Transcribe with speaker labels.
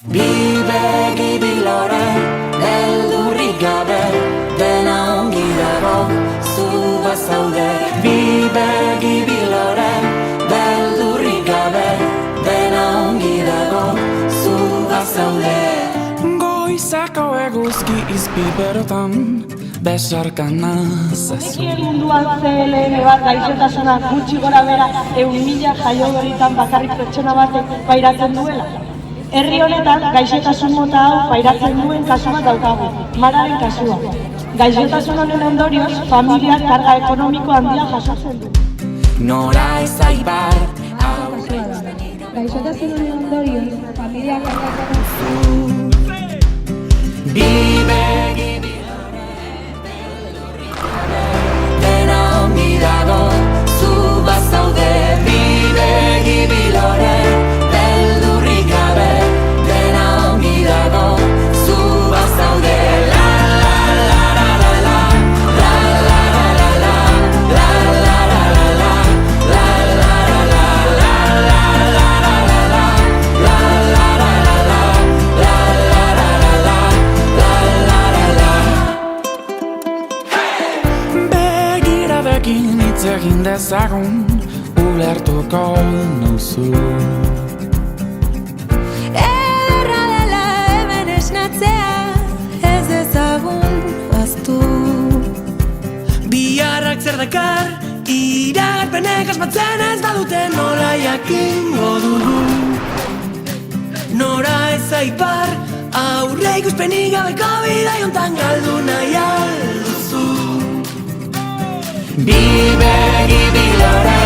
Speaker 1: Bi begi bilore, beldurrik gabe, dena ongi dago, zu bazaude. Bi begi bilore, beldurrik gabe, dena ongi dago, zu bazaude. Goizako eguzki izpiberotan, besarkana zazu.
Speaker 2: Nekien munduan CLN bat gaixotasuna gutxi gora bera 100.000 jaio bakarrik pertsona batek pairatzen duela. Herri honetan gaixotasun mota hau pairatzen duen kasu bat daukagu, mararen kasua. Gaixotasun honen ondorioz, familiak karga ekonomiko handia jasotzen du.
Speaker 1: Nora ez aibar,
Speaker 2: Gaixotasun honen ondorioz, familiak karga ekonomiko
Speaker 1: bi begi bilore, beldurrik gabe, dena ongi dago, zu bazaude. Bi begi bilore, beldurrik gabe, dena ongi dago, zu bazaude. La la la la la la, la la la la la, la la la la la, la la la la, la la la la la, la la la la la, la la la la. Begiradekin hitz egin dezagun, ulertuko nauzu.
Speaker 3: Ederra dela hemen esnatzea, ez dezagun ahaztu.
Speaker 1: Biharrak zer dakar, iragarpenek asmatzen ez badute nola jakingo dugu. Nora ez aipar, aurre ikuspenik gabeko bidai hontan galdu nahi alduzu. Bi begi bilore,